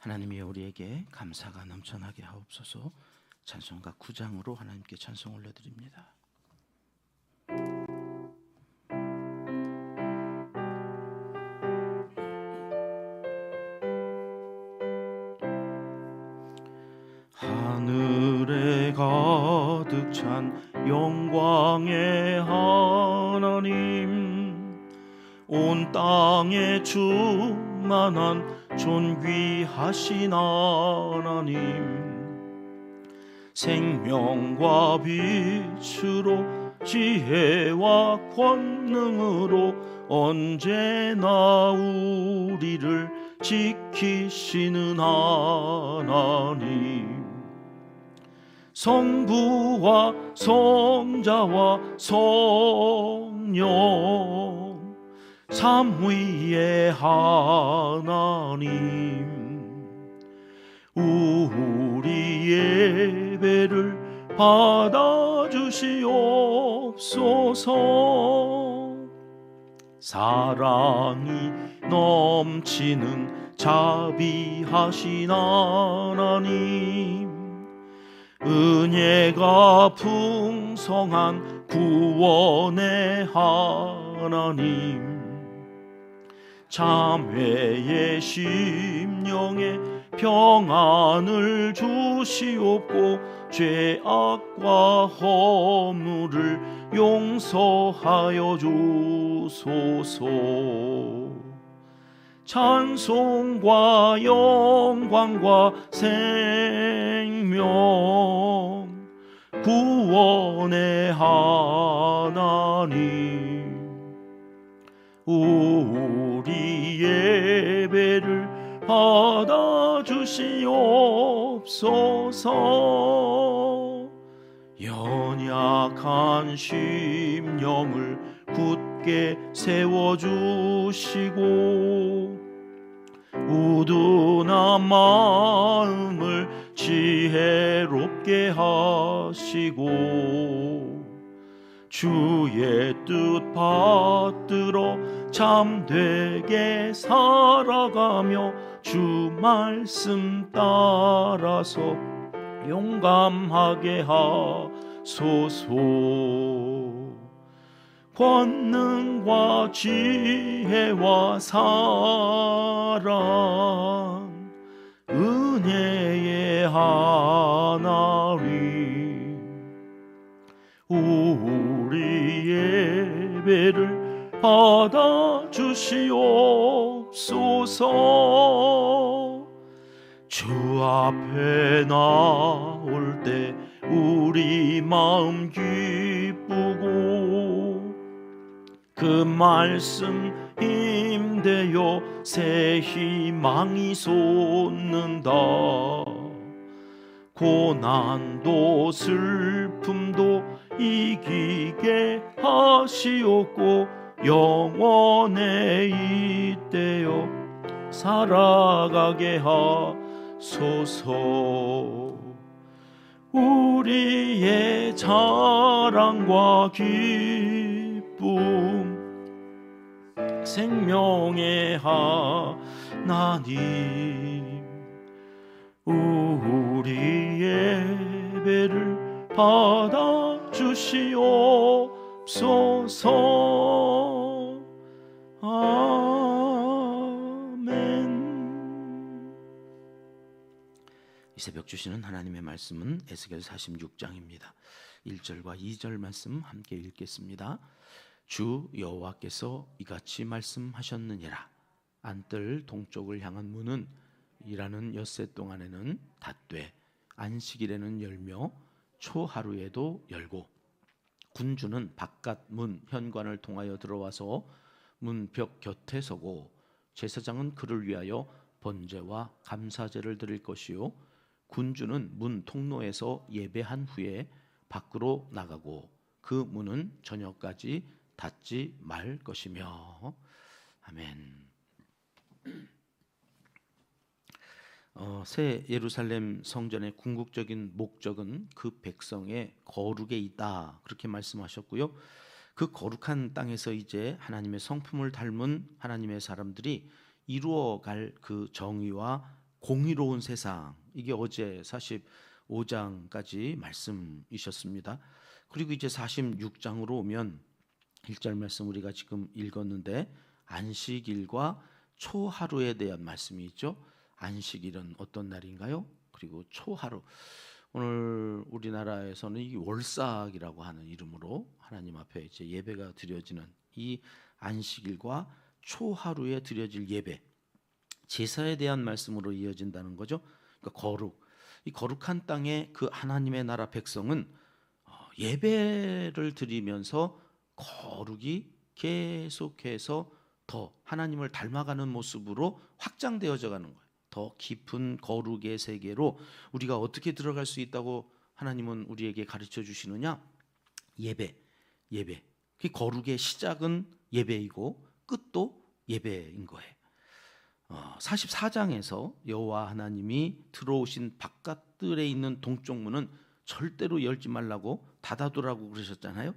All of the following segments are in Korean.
하나님이 우리에게 감사가 넘쳐나게 하옵소서. 찬송가 9장으로 하나님께 찬송 올려드립니다. 하늘에 가득 찬 영광의 하나님, 온 땅에 충만한 존귀하신 하나님, 생명과 빛으로 지혜와 권능으로 언제나 우리를 지키시는 하나님, 성부와 성자와 성령 삼위의 하나님, 우리 예배를 받아주시옵소서. 사랑이 넘치는 자비하신 하나님, 은혜가 풍성한 구원의 하나님, 자매의 심령에 평안을 주시옵고 죄악과 허물을 용서하여 주소서. 찬송과 영광과 생명 구원의 하나님, 우리 예배를 받아주시옵소서. 연약한 심령을 굳게 세워주시고 우둔한 마음을 지혜롭게 하시고 주의 뜻 받들어 참되게 살아가며 주 말씀 따라서 용감하게 하소서. 권능과 지혜와 사랑 은혜의 하나님, 우리 예배를 받아주시옵소서. 주 앞에 나올 때 우리 마음 기쁘고 그 말씀 힘되어 새 희망이 솟는다. 고난도 슬픔도 이기게 하시옵고 영원에 잇대어 살아가게 하소서. 우리의 자랑과 기쁨 생명의 하나님, 우리 예배를 받아주시옵소서. 아멘. 이 새벽 주시는 하나님의 말씀은 에스겔 46장입니다. 1절과 2절 말씀 함께 읽겠습니다. 주 여호와께서 이같이 말씀하셨느니라. 안뜰 동쪽을 향한 문은 일하는 엿새 동안에는 닫되 안식일에는 열며 초하루에도 열고 군주는 바깥 문 현관을 통하여 들어와서 문벽 곁에 서고 제사장은 그를 위하여 번제와 감사제를 드릴 것이요 군주는 문 통로에서 예배한 후에 밖으로 나가고 그 문은 저녁까지 닫지 말 것이며. 아멘. 새 예루살렘 성전의 궁극적인 목적은 그 백성의 거룩에 있다, 그렇게 말씀하셨고요. 그 거룩한 땅에서 이제 하나님의 성품을 닮은 하나님의 사람들이 이루어갈 그 정의와 공의로운 세상, 이게 어제 45장까지 말씀이셨습니다. 그리고 이제 46장으로 오면 1절 말씀 우리가 지금 읽었는데 안식일과 초하루에 대한 말씀이 있죠. 안식일은 어떤 날인가요? 그리고 초하루, 오늘 우리나라에서는 이 월삭이라고 하는 이름으로 하나님 앞에 이제 예배가 드려지는 이 안식일과 초하루에 드려질 예배, 제사에 대한 말씀으로 이어진다는 거죠. 그러니까 거룩, 이 거룩한 땅에 그 하나님의 나라 백성은 예배를 드리면서 거룩이 계속해서 더 하나님을 닮아가는 모습으로 확장되어져 가는 거예요. 더 깊은 거룩의 세계로 우리가 어떻게 들어갈 수 있다고 하나님은 우리에게 가르쳐 주시느냐? 예배. 그 거룩의 시작은 예배이고 끝도 예배인 거예요. 44장에서 여호와 하나님이 들어오신 바깥들에 있는 동쪽 문은 절대로 열지 말라고 닫아두라고 그러셨잖아요.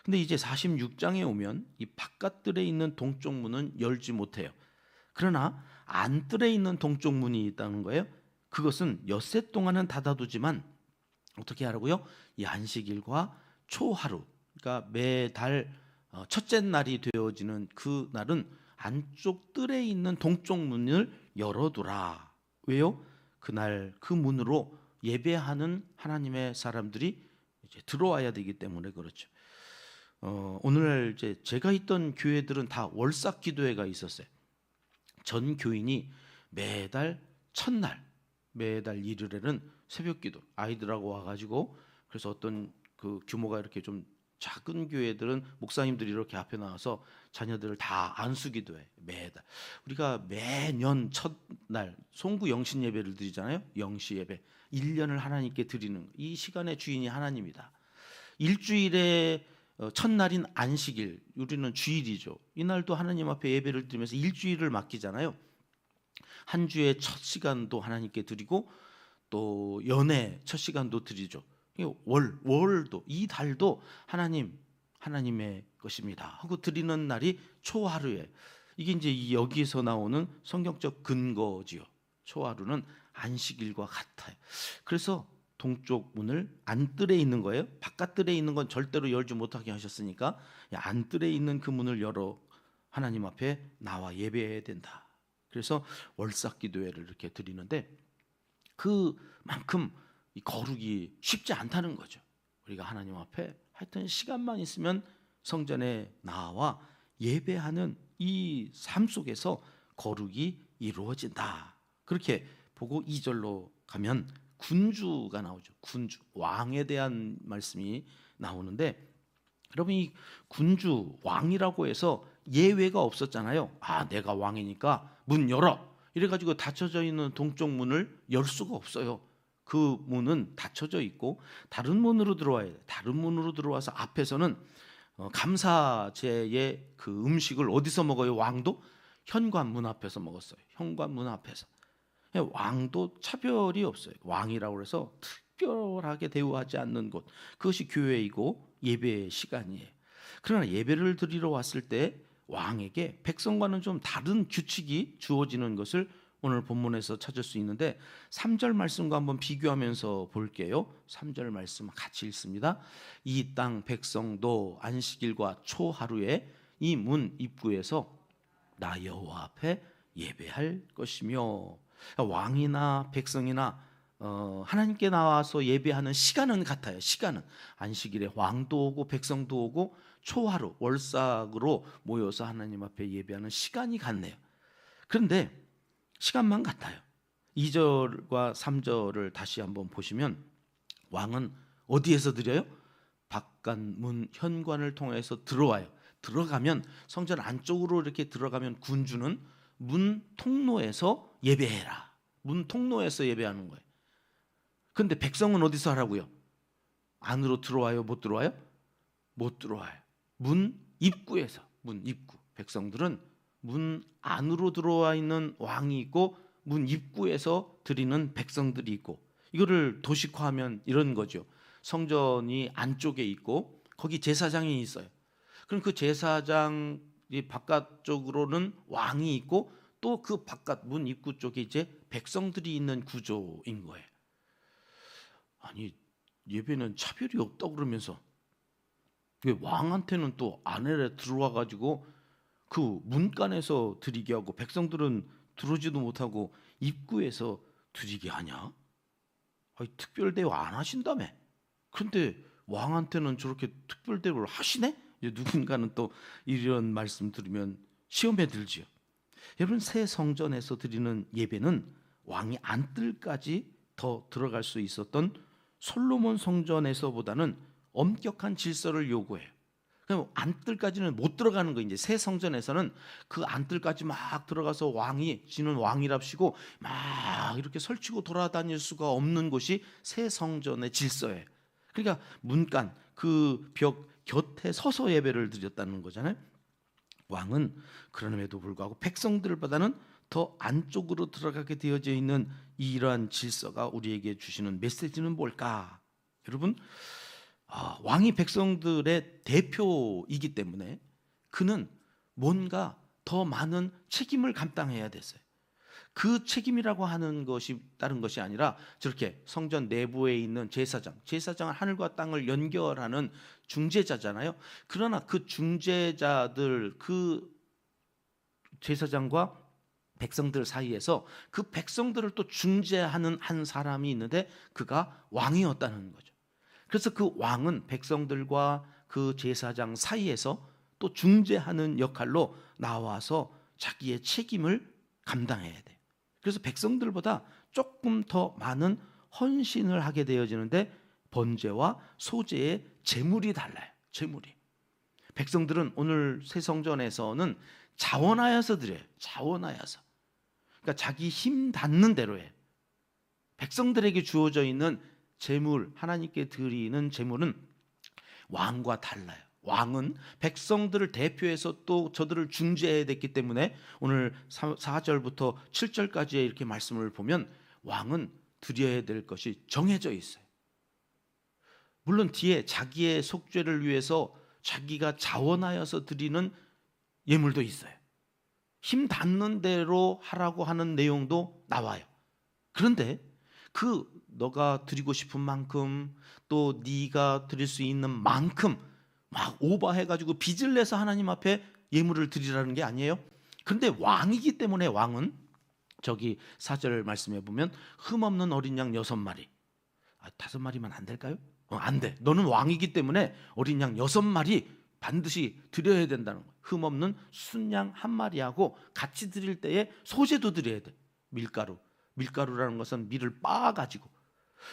근데 이제 46장에 오면 이 바깥들에 있는 동쪽 문은 열지 못해요. 그러나 안뜰에 있는 동쪽 문이 있다는 거예요. 그것은 엿새 동안은 닫아두지만 어떻게 하라고요? 이 안식일과 초하루, 그러니까 매달 첫째 날이 되어지는 그 날은 안쪽 뜰에 있는 동쪽 문을 열어두라. 왜요? 그날 그 문으로 예배하는 하나님의 사람들이 이제 들어와야 되기 때문에 그렇죠. 오늘 이제 제가 있던 교회들은 다 월삭 기도회가 있었어요. 전 교인이 매달 첫날, 매달 일요일에는 새벽 기도, 아이들하고 와가지고, 그래서 어떤 그 규모가 이렇게 좀 작은 교회들은 목사님들이 이렇게 앞에 나와서 자녀들을 다 안수기도해. 매달 우리가 매년 첫날 송구 영신 예배를 드리잖아요. 영시 예배, 1년을 하나님께 드리는 이 시간의 주인이 하나님이다. 일주일에 첫날인 안식일, 우리는 주일이죠. 이날도 하나님 앞에 예배를 드리면서 일주일을 맡기잖아요. 한 주의 첫 시간도 하나님께 드리고 또 연애 첫 시간도 드리죠. 월도, 이 달도 하나님의 것입니다 하고 드리는 날이 초하루에, 이게 이제 여기에서 나오는 성경적 근거지요. 초하루는 안식일과 같아요. 그래서 동쪽 문을 안뜰에 있는 거예요. 바깥뜰에 있는 건 절대로 열지 못하게 하셨으니까 안뜰에 있는 그 문을 열어 하나님 앞에 나와 예배해야 된다. 그래서 월삭 기도회를 이렇게 드리는데 그만큼 이 거룩이 쉽지 않다는 거죠. 우리가 하나님 앞에 하여튼 시간만 있으면 성전에 나와 예배하는 이 삶 속에서 거룩이 이루어진다. 그렇게 보고 2절로 가면 군주가 나오죠. 군주, 왕에 대한 말씀이 나오는데, 여러분 이 군주, 왕이라고 해서 예외가 없었잖아요. 내가 왕이니까 문 열어, 이래가지고 닫혀져 있는 동쪽 문을 열 수가 없어요. 그 문은 닫혀져 있고 다른 문으로 들어와야 돼. 다른 문으로 들어와서 앞에서는 감사제의 그 음식을 어디서 먹어요? 왕도 현관문 앞에서 먹었어요. 현관문 앞에서. 왕도 차별이 없어요. 왕이라고 해서 특별하게 대우하지 않는 곳, 그것이 교회이고 예배의 시간이에요. 그러나 예배를 드리러 왔을 때 왕에게 백성과는 좀 다른 규칙이 주어지는 것을 오늘 본문에서 찾을 수 있는데, 3절 말씀과 한번 비교하면서 볼게요. 3절 말씀 같이 읽습니다. 이 땅 백성도 안식일과 초하루에 이 문 입구에서 나 여호와 앞에 예배할 것이며, 왕이나 백성이나 하나님께 나와서 예배하는 시간은 같아요. 시간은 안식일에 왕도 오고 백성도 오고 초하루 월삭으로 모여서 하나님 앞에 예배하는 시간이 같네요. 그런데 시간만 같아요. 2절과 3절을 다시 한번 보시면 왕은 어디에서 드려요? 바깥문 현관을 통해서 들어와요. 들어가면 성전 안쪽으로 이렇게 들어가면 군주는 문 통로에서 예배해라. 문 통로에서 예배하는 거예요. 그런데 백성은 어디서 하라고요? 안으로 들어와요? 못 들어와요? 못 들어와요. 문 입구에서, 문 입구. 백성들은 문 안으로 들어와 있는 왕이 있고 문 입구에서 드리는 백성들이 있고, 이거를 도식화하면 이런 거죠. 성전이 안쪽에 있고 거기 제사장이 있어요. 그럼 그 제사장이 바깥쪽으로는 왕이 있고 또 그 바깥 문 입구 쪽에 이제 백성들이 있는 구조인 거예요. 아니 예배는 차별이 없다고 그러면서 왜 왕한테는 또 안에 들어와 가지고 그 문간에서 드리게 하고 백성들은 들어오지도 못하고 입구에서 드리게 하냐? 아니, 특별 대우 안 하신다며. 그런데 왕한테는 저렇게 특별 대우를 하시네? 이제 누군가는 또 이런 말씀 들으면 시험에 들지요. 여러분 새 성전에서 드리는 예배는 왕이 안뜰까지 더 들어갈 수 있었던 솔로몬 성전에서보다는 엄격한 질서를 요구해요. 그럼 안뜰까지는 못 들어가는 거. 이제 새 성전에서는 그 안뜰까지 막 들어가서 왕이 지는 왕이랍시고 막 이렇게 설치고 돌아다닐 수가 없는 곳이 새 성전의 질서예요. 그러니까 문간 그 벽 곁에 서서 예배를 드렸다는 거잖아요. 왕은 그럼에도 불구하고 백성들보다는 더 안쪽으로 들어가게 되어져 있는 이러한 질서가 우리에게 주시는 메시지는 뭘까? 여러분, 왕이 백성들의 대표이기 때문에 그는 뭔가 더 많은 책임을 감당해야 됐어요. 그 책임이라고 하는 것이 다른 것이 아니라 저렇게 성전 내부에 있는 제사장은 하늘과 땅을 연결하는 중재자잖아요. 그러나 그 중재자들, 그 제사장과 백성들 사이에서 그 백성들을 또 중재하는 한 사람이 있는데 그가 왕이었다는 거죠. 그래서 그 왕은 백성들과 그 제사장 사이에서 또 중재하는 역할로 나와서 자기의 책임을 감당해야 돼요. 그래서 백성들보다 조금 더 많은 헌신을 하게 되어지는데 번제와 소제의 제물이 달라요. 제물이. 백성들은 오늘 새 성전에서는 자원하여서 드려요. 자원하여서. 그러니까 자기 힘 닿는 대로 해요. 백성들에게 주어져 있는 제물, 하나님께 드리는 제물은 왕과 달라요. 왕은 백성들을 대표해서 또 저들을 중재해야 됐기 때문에 오늘 4절부터 7절까지의 이렇게 말씀을 보면 왕은 드려야 될 것이 정해져 있어요. 물론 뒤에 자기의 속죄를 위해서 자기가 자원하여서 드리는 예물도 있어요. 힘 닿는 대로 하라고 하는 내용도 나와요. 그런데 그 너가 드리고 싶은 만큼 또 네가 드릴 수 있는 만큼 막 오버해가지고 빚을 내서 하나님 앞에 예물을 드리라는 게 아니에요. 그런데 왕이기 때문에 왕은 저기 4절 말씀해 보면 흠없는 어린 양 6마리. 5마리만 안 될까요? 안 돼. 너는 왕이기 때문에 어린 양 6마리 반드시 드려야 된다는 거예요. 흠없는 순양 1마리하고 같이 드릴 때에 소제도 드려야 돼. 밀가루라는 것은 밀을 빻아가지고.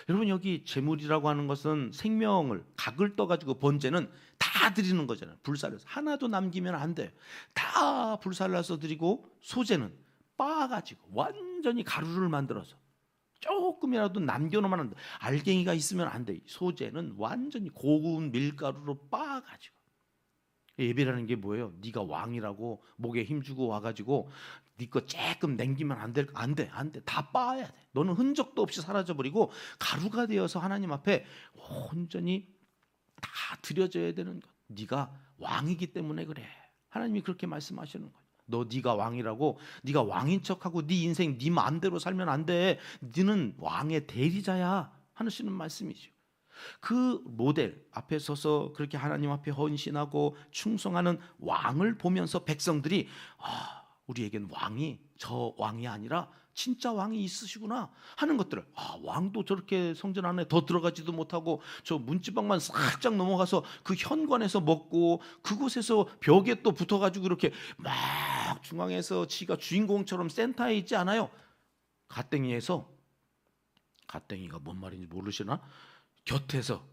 여러분 여기 제물이라고 하는 것은 생명을 각을 떠가지고 번제는 다 드리는 거잖아요. 불살려서 하나도 남기면 안 돼요. 다 불살라서 드리고 소제는 빻아가지고 완전히 가루를 만들어서 조금이라도 남겨놓으면 안 돼. 알갱이가 있으면 안 돼. 소제는 완전히 고운 밀가루로 빻아가지고. 예배라는 게 뭐예요? 네가 왕이라고 목에 힘주고 와가지고 네 거 조금 남기면 안 돼. 다 빻아야 돼. 너는 흔적도 없이 사라져버리고 가루가 되어서 하나님 앞에 온전히 다 드려져야 되는 것. 네가 왕이기 때문에 그래. 하나님이 그렇게 말씀하시는 거예요. 네가 왕이라고 네가 왕인 척하고 네 인생 네 마음대로 살면 안 돼. 너는 왕의 대리자야 하시는 말씀이죠. 그 모델 앞에 서서 그렇게 하나님 앞에 헌신하고 충성하는 왕을 보면서 백성들이 우리에겐 왕이 저 왕이 아니라 진짜 왕이 있으시구나 하는 것들을 왕도 저렇게 성전 안에 더 들어가지도 못하고 저 문지방만 살짝 넘어가서 그 현관에서 먹고 그곳에서 벽에 또 붙어가지고 이렇게 막 중앙에서 지가 주인공처럼 센터에 있지 않아요. 갓땡이가 뭔 말인지 모르시나? 곁에서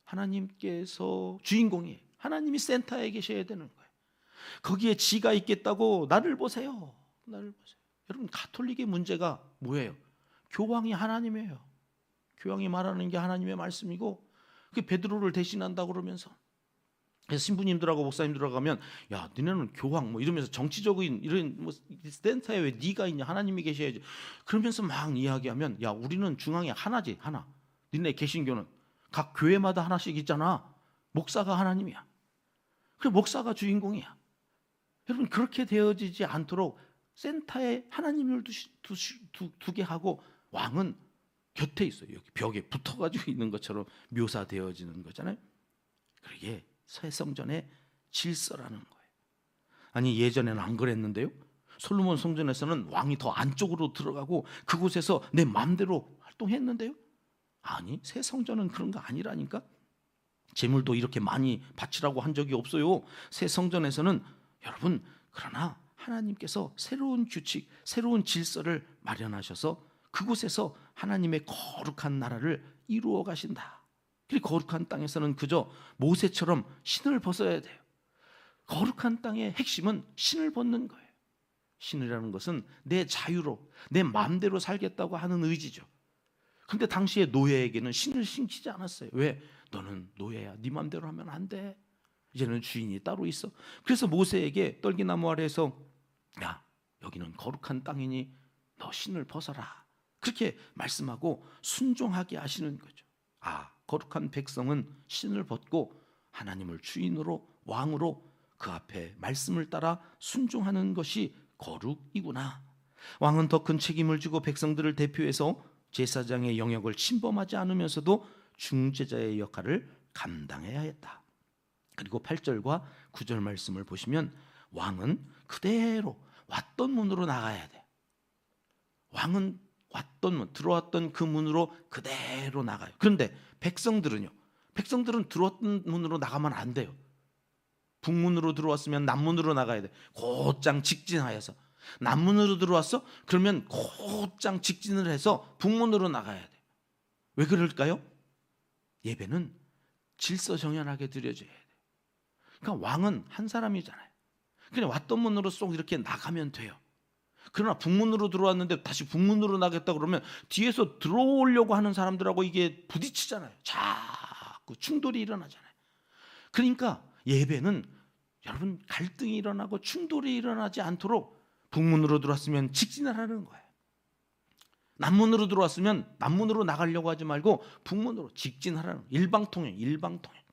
하나님께서 주인공이에요. 하나님이 센터에 계셔야 되는 거예요. 거기에 지가 있겠다고 나를 보세요. 여러분 가톨릭의 문제가 뭐예요? 교황이 하나님이에요. 교황이 말하는 게 하나님의 말씀이고 그 베드로를 대신한다고 그러면서 그래서 신부님들하고 목사님들하고 가면 야 너네는 교황 뭐 이러면서 정치적인 이런 뭐 센터에 왜 네가 있냐 하나님이 계셔야지 그러면서 막 이야기하면 야 우리는 중앙에 하나지 하나 니네 개신교는 각 교회마다 하나씩 있잖아 목사가 하나님이야 그래 목사가 주인공이야 여러분 그렇게 되어지지 않도록 센터에 하나님을 두게 하고 왕은 곁에 있어요. 여기 벽에 붙어가지고 있는 것처럼 묘사되어지는 거잖아요. 그게 새 성전의 질서라는 거예요. 아니 예전에는 안 그랬는데요. 솔로몬 성전에서는 왕이 더 안쪽으로 들어가고 그곳에서 내 마음대로 활동했는데요. 아니 새 성전은 그런 거 아니라니까. 재물도 이렇게 많이 바치라고 한 적이 없어요. 새 성전에서는 여러분 그러나 하나님께서 새로운 규칙, 새로운 질서를 마련하셔서 그곳에서 하나님의 거룩한 나라를 이루어 가신다. 그리고 거룩한 땅에서는 그저 모세처럼 신을 벗어야 돼요. 거룩한 땅의 핵심은 신을 벗는 거예요. 신이라는 것은 내 자유로 내 마음대로 살겠다고 하는 의지죠. 근데 당시에 노예에게는 신을 신기지 않았어요. 왜? 너는 노예야. 네 마음대로 하면 안 돼. 이제는 주인이 따로 있어. 그래서 모세에게 떨기나무 아래에서 야, 여기는 거룩한 땅이니 너 신을 벗어라. 그렇게 말씀하고 순종하게 하시는 거죠. 아, 거룩한 백성은 신을 벗고 하나님을 주인으로 왕으로 그 앞에 말씀을 따라 순종하는 것이 거룩이구나. 왕은 더 큰 책임을 지고 백성들을 대표해서 제사장의 영역을 침범하지 않으면서도 중재자의 역할을 감당해야 했다. 그리고 8절과 9절 말씀을 보시면 왕은 그대로 왔던 문으로 나가야 돼. 왕은 왔던 문, 들어왔던 그 문으로 그대로 나가요. 그런데 백성들은요. 백성들은 들어왔던 문으로 나가면 안 돼요. 북문으로 들어왔으면 남문으로 나가야 돼. 곧장 직진하여서. 남문으로 들어왔어? 그러면 곧장 직진을 해서 북문으로 나가야 돼. 왜 그럴까요? 예배는 질서정연하게 드려져야 돼. 그러니까 왕은 한 사람이잖아요. 그냥 왔던 문으로 쏙 이렇게 나가면 돼요. 그러나 북문으로 들어왔는데 다시 북문으로 나겠다 그러면 뒤에서 들어오려고 하는 사람들하고 이게 부딪히잖아요. 자꾸 충돌이 일어나잖아요. 그러니까 예배는 여러분 갈등이 일어나고 충돌이 일어나지 않도록 북문으로 들어왔으면 직진을 하는 거예요. 남문으로 들어왔으면 남문으로 나가려고 하지 말고 북문으로 직진하라는 거예요. 일방통행.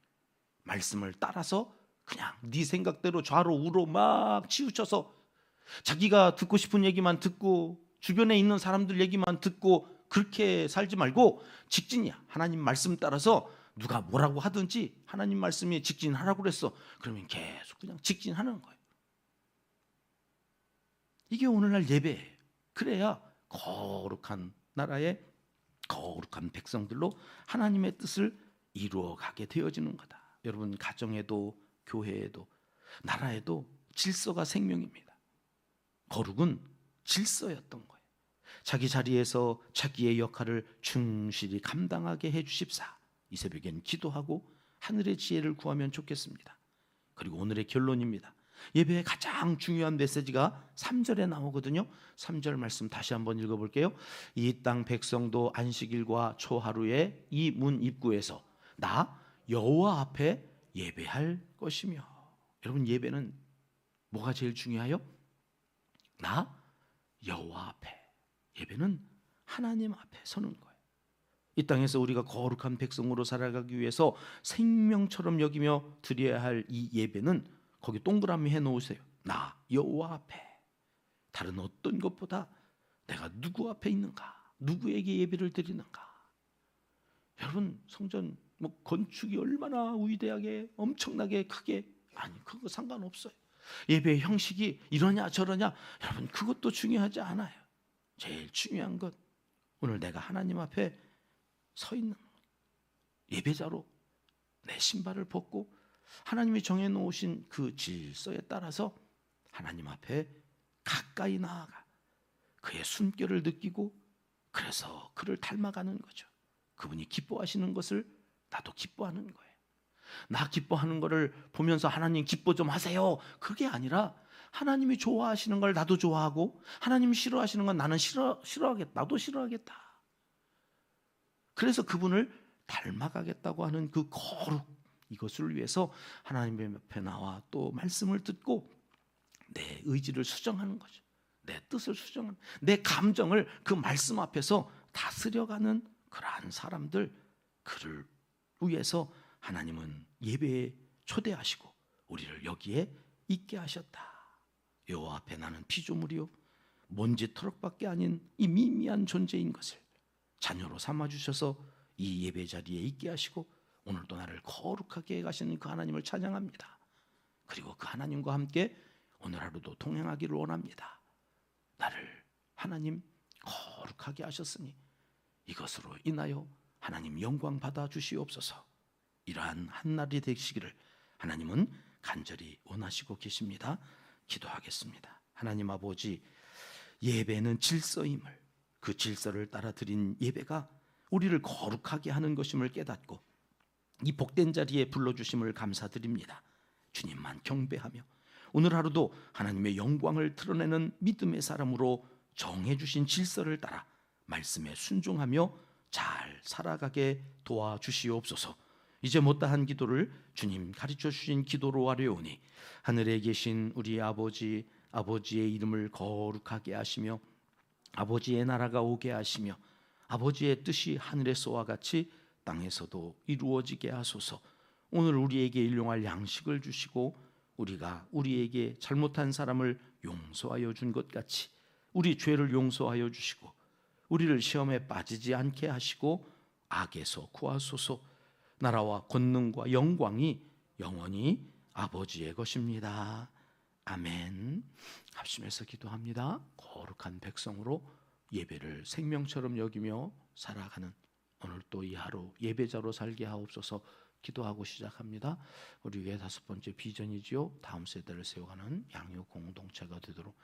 말씀을 따라서 그냥 네 생각대로 좌로 우로 막 치우쳐서 자기가 듣고 싶은 얘기만 듣고 주변에 있는 사람들 얘기만 듣고 그렇게 살지 말고 직진이야. 하나님 말씀 따라서 누가 뭐라고 하든지 하나님 말씀에 직진하라고 그랬어. 그러면 계속 그냥 직진하는 거예요. 이게 오늘날 예배예요. 그래야 거룩한 나라의 거룩한 백성들로 하나님의 뜻을 이루어가게 되어지는 거다. 여러분 가정에도 교회에도 나라에도 질서가 생명입니다. 거룩은 질서였던 거예요. 자기 자리에서 자기의 역할을 충실히 감당하게 해주십사. 이 새벽엔 기도하고 하늘의 지혜를 구하면 좋겠습니다. 그리고 오늘의 결론입니다. 예배의 가장 중요한 메시지가 3절에 나오거든요. 3절 말씀 다시 한번 읽어볼게요. 이 땅 백성도 안식일과 초하루에 이 문 입구에서 나 여호와 앞에 예배할 것이며. 여러분 예배는 뭐가 제일 중요해요? 나 여호와 앞에. 예배는 하나님 앞에 서는 거예요. 이 땅에서 우리가 거룩한 백성으로 살아가기 위해서 생명처럼 여기며 드려야 할 이 예배는 거기 동그라미 해놓으세요. 나 여호와 앞에. 다른 어떤 것보다 내가 누구 앞에 있는가, 누구에게 예배를 드리는가. 여러분 성전 뭐 건축이 얼마나 위대하게 엄청나게 크게, 아니 그거 상관없어요. 예배의 형식이 이러냐 저러냐, 여러분 그것도 중요하지 않아요. 제일 중요한 것, 오늘 내가 하나님 앞에 서 있는 예배자로 내 신발을 벗고 하나님이 정해놓으신 그 질서에 따라서 하나님 앞에 가까이 나아가 그의 숨결을 느끼고 그래서 그를 닮아가는 거죠. 그분이 기뻐하시는 것을 나도 기뻐하는 거예요. 나 기뻐하는 거를 보면서 하나님 기뻐 좀 하세요, 그게 아니라 하나님이 좋아하시는 걸 나도 좋아하고 하나님이 싫어하시는 건 나는 싫어하겠다, 나도 싫어하겠다. 그래서 그분을 닮아가겠다고 하는 그 거룩, 이것을 위해서 하나님의 옆에 나와 또 말씀을 듣고 내 의지를 수정하는 거죠. 내 뜻을 수정하는, 내 감정을 그 말씀 앞에서 다스려가는 그러한 사람들, 그를 위해서 하나님은 예배에 초대하시고 우리를 여기에 있게 하셨다. 여호와 앞에 나는 피조물이요 먼지 터럭밖에 아닌 이 미미한 존재인 것을 자녀로 삼아주셔서 이 예배 자리에 있게 하시고 오늘도 나를 거룩하게 해 가시는 그 하나님을 찬양합니다. 그리고 그 하나님과 함께 오늘 하루도 동행하기를 원합니다. 나를 하나님 거룩하게 하셨으니 이것으로 인하여 하나님 영광 받아 주시옵소서. 이러한 한날이 되시기를 하나님은 간절히 원하시고 계십니다. 기도하겠습니다. 하나님 아버지, 예배는 질서임을, 그 질서를 따라 드린 예배가 우리를 거룩하게 하는 것임을 깨닫고 이 복된 자리에 불러주심을 감사드립니다. 주님만 경배하며 오늘 하루도 하나님의 영광을 드러내는 믿음의 사람으로 정해주신 질서를 따라 말씀에 순종하며 잘 살아가게 도와주시옵소서. 이제 못다한 기도를 주님 가르쳐 주신 기도로 하려오니 하늘에 계신 우리 아버지, 아버지의 이름을 거룩하게 하시며 아버지의 나라가 오게 하시며 아버지의 뜻이 하늘에서와 같이 땅에서도 이루어지게 하소서. 오늘 우리에게 일용할 양식을 주시고 우리가 우리에게 잘못한 사람을 용서하여 준 것 같이 우리 죄를 용서하여 주시고 우리를 시험에 빠지지 않게 하시고 악에서 구하소서. 나라와 권능과 영광이 영원히 아버지의 것입니다. 아멘. 합심해서 기도합니다. 거룩한 백성으로 예배를 생명처럼 여기며 살아가는 오늘 또 이 하루 예배자로 살게 하옵소서. 기도하고 시작합니다. 우리 위해 5번째 비전이지요. 다음 세대를 세워가는 양육 공동체가 되도록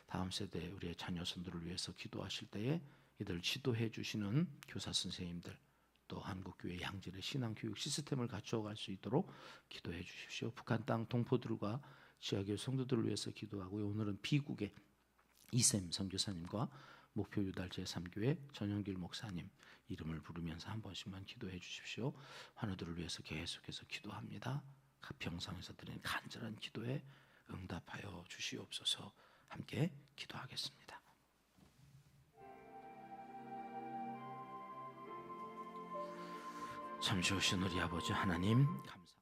다음 세대 우리의 자녀선들을 위해서 기도하실 때에 이들 지도해 주시는 교사 선생님들 또 한국교회 양질의 신앙교육 시스템을 갖춰갈 수 있도록 기도해 주십시오. 북한 땅 동포들과 지하교회 성도들을 위해서 기도하고요. 오늘은 비국의 이샘 선교사님과 목표 유달 제3교회 전영길 목사님 이름을 부르면서 한 번씩만 기도해 주십시오. 환우들을 위해서 계속해서 기도합니다. 가평상에서 드리는 간절한 기도에 응답하여 주시옵소서. 함께 기도하겠습니다. 참 좋으신 우리 아버지 하나님 감사합니다.